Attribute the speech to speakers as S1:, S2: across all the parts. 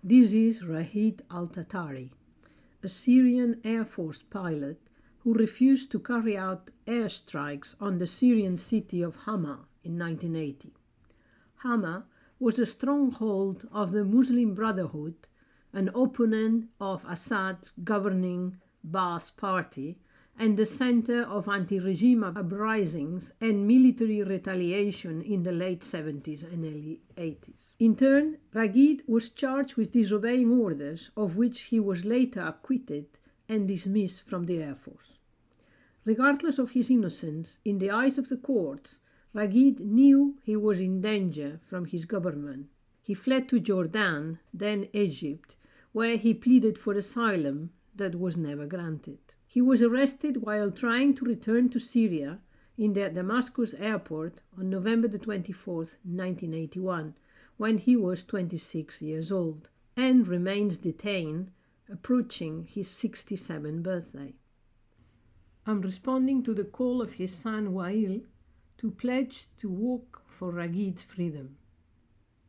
S1: This is Ragheed al Tatari, a Syrian Air Force pilot who refused to carry out airstrikes on the Syrian city of Hama in 1980. Hama was a stronghold of the Muslim Brotherhood, an opponent of Assad's governing Ba'ath Party, and the center of anti-regime uprisings and military retaliation in the late 70s and early 80s. In turn, Ragheed was charged with disobeying orders, of which he was later acquitted and dismissed from the Air Force. Regardless of his innocence, in the eyes of the courts, Ragheed knew he was in danger from his government. He fled to Jordan, then Egypt, where he pleaded for asylum that was never granted. He was arrested while trying to return to Syria in the Damascus airport on November 24, 1981, when he was 26 years old, and remains detained, approaching his 67th birthday. I'm responding to the call of his son Wael to pledge to work for Ragheed's freedom.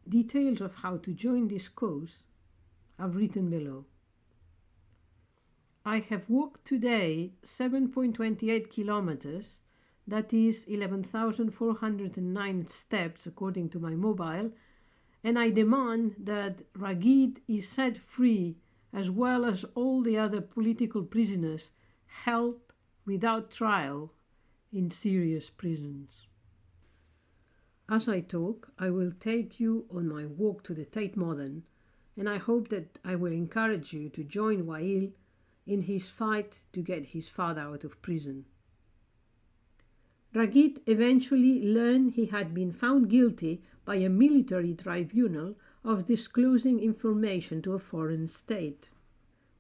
S1: Details of how to join this cause I've written below. I have walked today 7.28 kilometers, that is 11,409 steps according to my mobile, and I demand that Ragheed is set free as well as all the other political prisoners held without trial in Syria's prisons. As I talk, I will take you on my walk to the Tate Modern, and I hope that I will encourage you to join Wael in his fight to get his father out of prison. Ragheed eventually learned he had been found guilty by a military tribunal of disclosing information to a foreign state.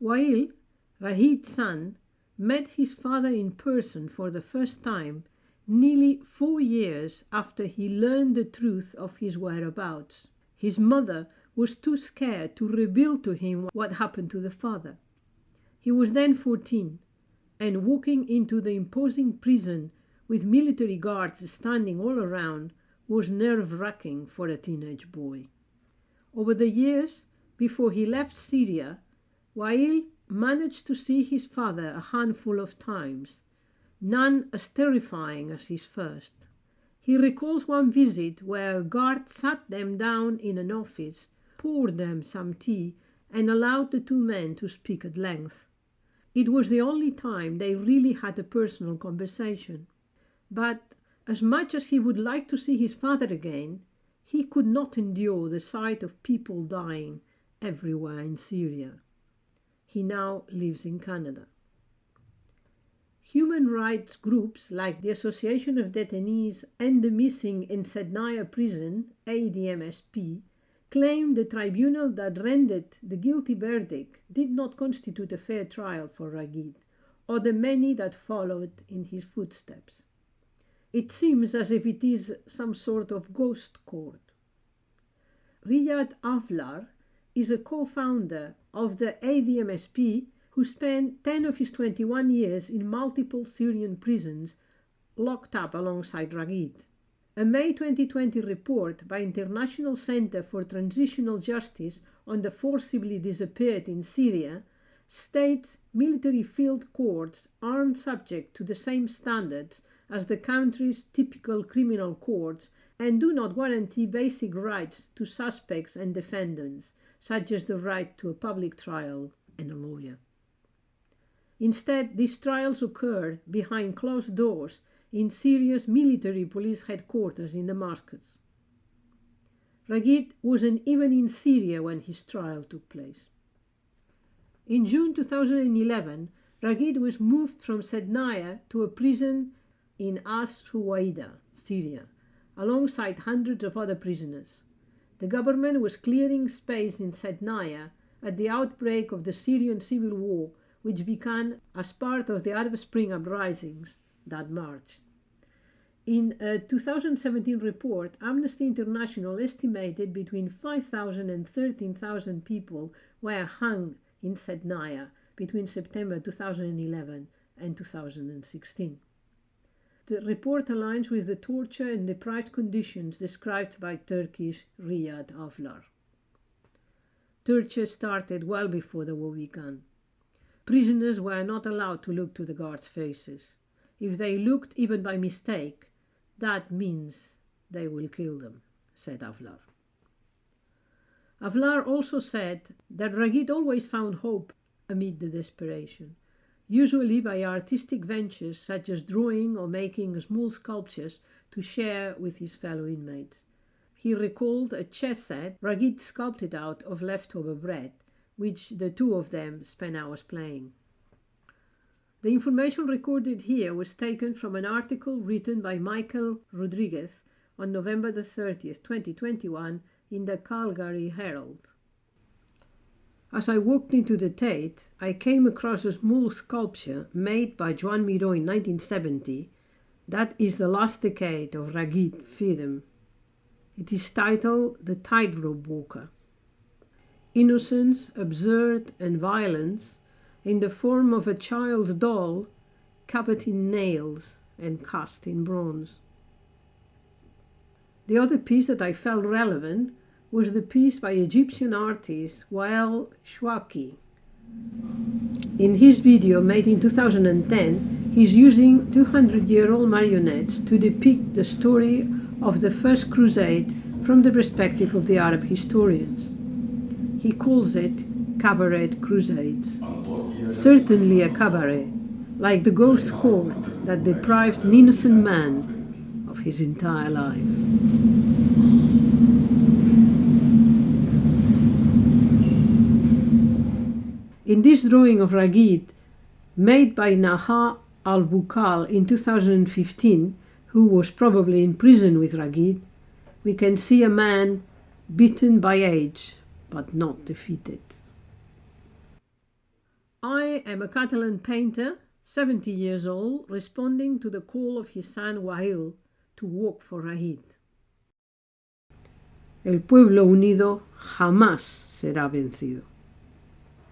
S1: Wael, Ragheed's son, met his father in person for the first time nearly 4 years after he learned the truth of his whereabouts. His mother was too scared to reveal to him what happened to the father. He was then 14, and walking into the imposing prison with military guards standing all around was nerve-wracking for a teenage boy. Over the years, before he left Syria, Wael managed to see his father a handful of times, none as terrifying as his first. He recalls one visit where a guard sat them down in an office, poured them some tea, and allowed the two men to speak at length. It was the only time they really had a personal conversation. But as much as he would like to see his father again, he could not endure the sight of people dying everywhere in Syria. He now lives in Canada. Human rights groups like the Association of Detainees and the Missing in Sednaya Prison, ADMSP, claimed the tribunal that rendered the guilty verdict did not constitute a fair trial for Ragheed or the many that followed in his footsteps. It seems as if it is some sort of ghost court. Ragheed Avlar is a co-founder of the ADMSP who spent 10 of his 21 years in multiple Syrian prisons locked up alongside Ragheed. A May 2020 report by International Center for Transitional Justice on the forcibly disappeared in Syria states military field courts aren't subject to the same standards as the country's typical criminal courts and do not guarantee basic rights to suspects and defendants, such as the right to a public trial and a lawyer. Instead, these trials occur behind closed doors in Syria's military police headquarters in Damascus. Ragheed wasn't even in Syria when his trial took place. In June 2011, Ragheed was moved from Sednaya to a prison in As Suwaida, Syria, alongside hundreds of other prisoners. The government was clearing space in Sednaya at the outbreak of the Syrian civil war, which began as part of the Arab Spring uprisings that March. In a 2017 report, Amnesty International estimated between 5,000 and 13,000 people were hung in Sednaya between September 2011 and 2016. The report aligns with the torture and deprived conditions described by Turkish Ragheed Avlar. torture started well before the war began. Prisoners were not allowed to look to the guards' faces. If they looked even by mistake, that means they will kill them, said Avlar. Avlar also said that Ragheed always found hope amid the desperation, usually by artistic ventures such as drawing or making small sculptures to share with his fellow inmates. He recalled a chess set Ragheed sculpted out of leftover bread, which the two of them spent hours playing. The information recorded here was taken from an article written by Michael Rodriguez on November the 30th, 2021 in the Calgary Herald. As I walked into the Tate, I came across a small sculpture made by Joan Miró in 1970 that is the last decade of Ragheed freedom. It is titled The Tightrope Walker. Innocence, absurd, and violence in the form of a child's doll covered in nails and cast in bronze. The other piece that I felt relevant was the piece by Egyptian artist Wael Shawki. In his video made in 2010, he's using 200-year-old marionettes to depict the story of the First Crusade from the perspective of the Arab historians. He calls it Cabaret Crusades. Certainly a cabaret, like the ghost court that deprived an innocent man of his entire life. In this drawing of Ragheed, made by Naha al-Bukal in 2015, who was probably in prison with Ragheed, we can see a man beaten by age, but not defeated. I am a Catalan painter, 70 years old, responding to the call of his son Wael to work for Ragheed. El pueblo unido jamás será vencido.